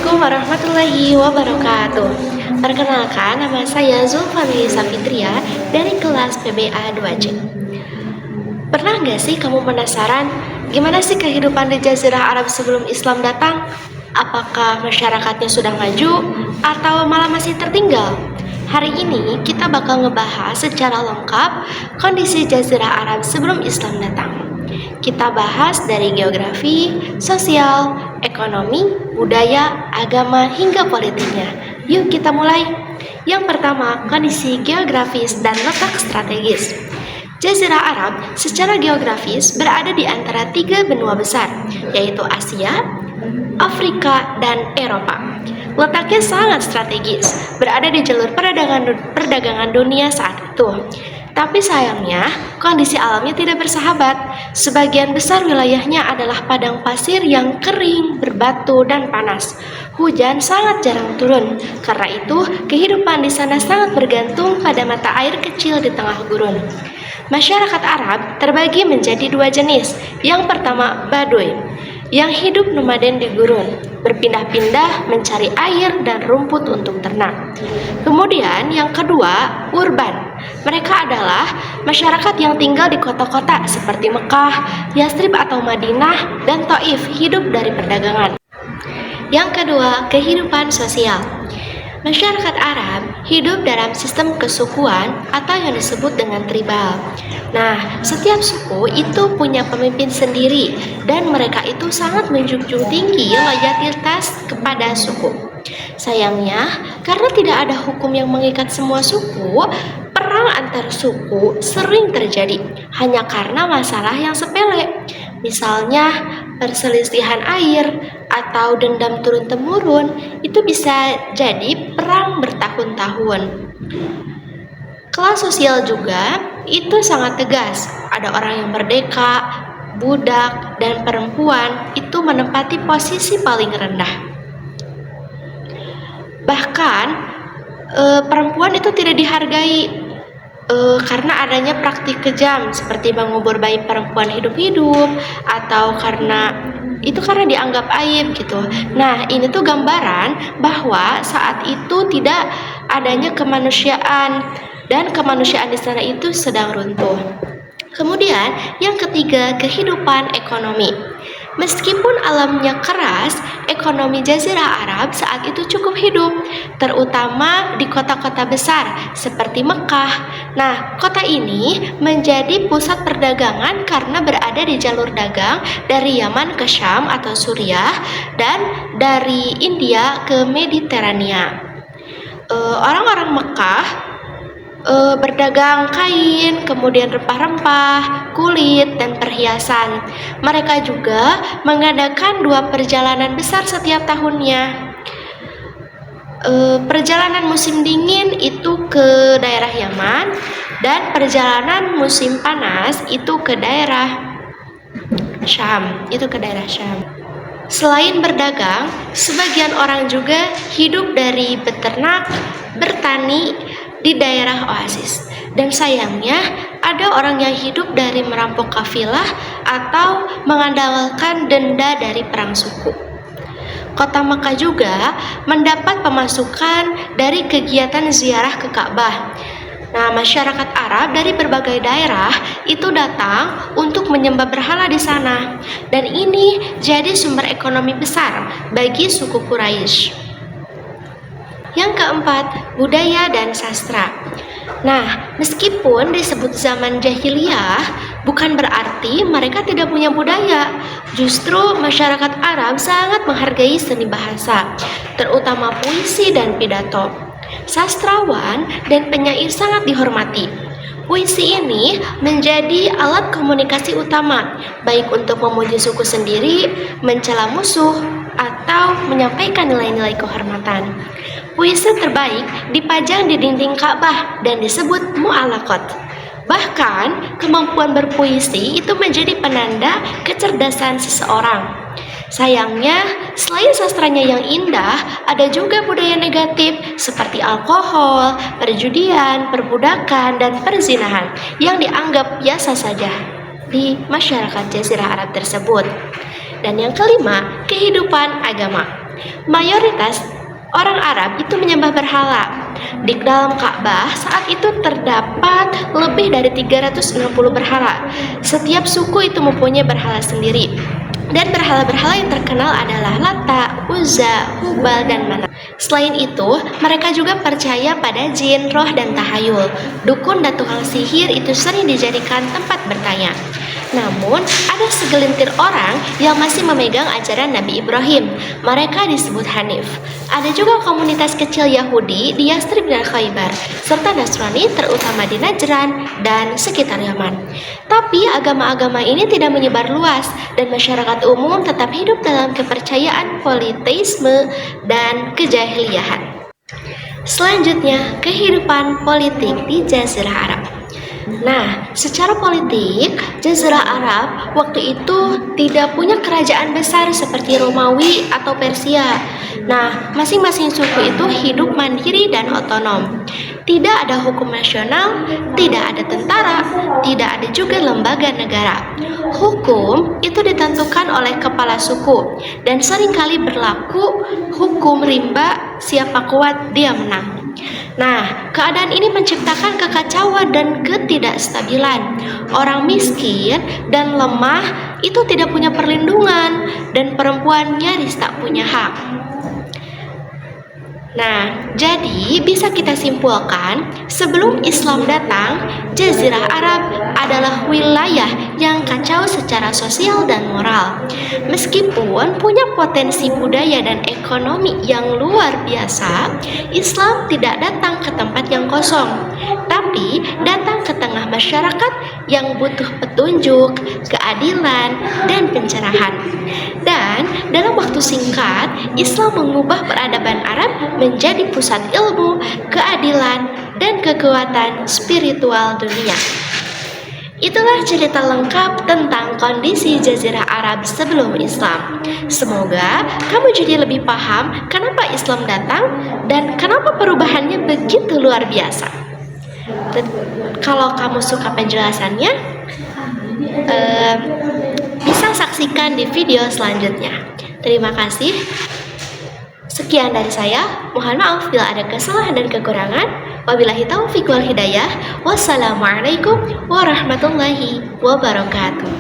Assalamualaikum warahmatullahi wabarakatuh. Perkenalkan, nama saya Zulfani Safitria dari kelas PBA 2C. Pernah nggak sih kamu penasaran gimana sih kehidupan di Jazirah Arab sebelum Islam datang? Apakah masyarakatnya sudah maju atau malah masih tertinggal? Hari ini kita bakal ngebahas secara lengkap kondisi Jazirah Arab sebelum Islam datang. Kita bahas dari geografi, sosial, ekonomi, budaya, agama, hingga politiknya. Yuk kita mulai. Yang pertama, kondisi geografis dan letak strategis. Jazirah Arab secara geografis berada di antara tiga benua besar, yaitu Asia, Afrika, dan Eropa. Letaknya sangat strategis, berada di jalur perdagangan dunia saat itu. Tapi sayangnya, kondisi alamnya tidak bersahabat. Sebagian besar wilayahnya adalah padang pasir yang kering, berbatu, dan panas. Hujan sangat jarang turun. Karena itu, kehidupan di sana sangat bergantung pada mata air kecil di tengah gurun. Masyarakat Arab terbagi menjadi dua jenis. Yang pertama, Baduy, yang hidup nomaden di gurun, berpindah-pindah mencari air dan rumput untuk ternak. Kemudian yang kedua, urban. Mereka adalah masyarakat yang tinggal di kota-kota seperti Mekah, Yastrib atau Madinah, dan Taif, hidup dari perdagangan. Yang kedua, kehidupan sosial. Masyarakat Arab hidup dalam sistem kesukuan atau yang disebut dengan tribal. Nah, setiap suku itu punya pemimpin sendiri dan mereka itu sangat menjunjung tinggi loyalitas kepada suku. Sayangnya, karena tidak ada hukum yang mengikat semua suku, perang antar suku sering terjadi hanya karena masalah yang sepele. Misalnya, perselisihan air atau dendam turun-temurun itu bisa jadi perang bertahun-tahun. Kelas sosial juga itu sangat tegas. Ada orang yang merdeka, budak, dan perempuan itu menempati posisi paling rendah. Bahkan perempuan itu tidak dihargai karena adanya praktik kejam seperti mengubur bayi perempuan hidup-hidup atau karena dianggap aib gitu. Nah, ini tuh gambaran bahwa saat itu tidak adanya kemanusiaan dan kemanusiaan di sana itu sedang runtuh. Kemudian, yang ketiga, kehidupan ekonomi. Meskipun alamnya keras, ekonomi Jazirah Arab saat itu cukup hidup, terutama di kota-kota besar seperti Mekah. Nah, kota ini menjadi pusat perdagangan karena berada di jalur dagang dari Yaman ke Syam atau Suriah dan dari India ke Mediterania. Orang-orang Mekah berdagang kain, kemudian rempah-rempah, kulit, dan perhiasan. Mereka juga mengadakan dua perjalanan besar setiap tahunnya. Perjalanan musim dingin itu ke daerah Yaman dan perjalanan musim panas itu ke daerah Syam, Selain berdagang, sebagian orang juga hidup dari beternak, bertani di daerah oasis. Dan sayangnya, ada orang yang hidup dari merampok kafilah atau mengandalkan denda dari perang suku. Kota Makkah juga mendapat pemasukan dari kegiatan ziarah ke Ka'bah. Nah, masyarakat Arab dari berbagai daerah itu datang untuk menyembah berhala di sana. Dan ini jadi sumber ekonomi besar bagi suku Quraisy. Yang keempat, budaya dan sastra. Nah, meskipun disebut zaman jahiliyah, bukan berarti mereka tidak punya budaya. Justru masyarakat Arab sangat menghargai seni bahasa, terutama puisi dan pidato. Sastrawan dan penyair sangat dihormati. Puisi ini menjadi alat komunikasi utama, baik untuk memuji suku sendiri, mencela musuh, atau menyampaikan nilai-nilai kehormatan. Puisi terbaik dipajang di dinding Ka'bah dan disebut mu'allaqat. Bahkan, kemampuan berpuisi itu menjadi penanda kecerdasan seseorang. Sayangnya, selain sastranya yang indah, ada juga budaya negatif seperti alkohol, perjudian, perbudakan, dan perzinahan yang dianggap biasa saja di masyarakat Jazirah Arab tersebut. Dan yang kelima, kehidupan agama. Mayoritas orang Arab itu menyembah berhala. Di dalam Ka'bah saat itu terdapat lebih dari 360 berhala. Setiap suku itu mempunyai berhala sendiri. Dan berhala-berhala yang terkenal adalah Lata, Uzza, Hubal, dan Manat. Selain itu, mereka juga percaya pada jin, roh, dan tahayul. Dukun dan tukang sihir itu sering dijadikan tempat bertanya. Namun, ada segelintir orang yang masih memegang ajaran Nabi Ibrahim. Mereka disebut Hanif. Ada juga komunitas kecil Yahudi di Yastrib dan Khaybar, serta Nasrani terutama di Najran dan sekitar Yaman. Tapi agama-agama ini tidak menyebar luas dan masyarakat umum tetap hidup dalam kepercayaan politeisme dan kejahiliahan. Selanjutnya, kehidupan politik di Jazirah Arab. Nah, secara politik, Jazirah Arab waktu itu tidak punya kerajaan besar seperti Romawi atau Persia. Nah, masing-masing suku itu hidup mandiri dan otonom. Tidak ada hukum nasional, tidak ada tentara, tidak ada juga lembaga negara. Hukum itu ditentukan oleh kepala suku dan seringkali berlaku hukum rimba, siapa kuat dia menang. Nah, keadaan ini menciptakan kekacauan dan ketidakstabilan. Orang miskin dan lemah itu tidak punya perlindungan dan perempuan nyaris tak punya hak. Nah, jadi bisa kita simpulkan, sebelum Islam datang, Jazirah Arab adalah wilayah yang kacau secara sosial dan moral. Meskipun punya potensi budaya dan ekonomi yang luar biasa, Islam tidak datang ke tempat yang kosong, tapi datang ke tengah masyarakat yang butuh petunjuk, keadilan, dan pencerahan. Dan dalam waktu singkat, Islam mengubah peradaban Arab menjadi pusat ilmu, keadilan, dan kekuatan spiritual dunia. Itulah cerita lengkap tentang kondisi Jazirah Arab sebelum Islam. Semoga kamu jadi lebih paham kenapa Islam datang dan kenapa perubahannya begitu luar biasa. Dan kalau kamu suka penjelasannya, bisa saksikan di video selanjutnya. Terima kasih. Sekian dari saya, mohon maaf bila ada kesalahan dan kekurangan. Wabillahi taufiq wal hidayah. Wassalamualaikum warahmatullahi wabarakatuh.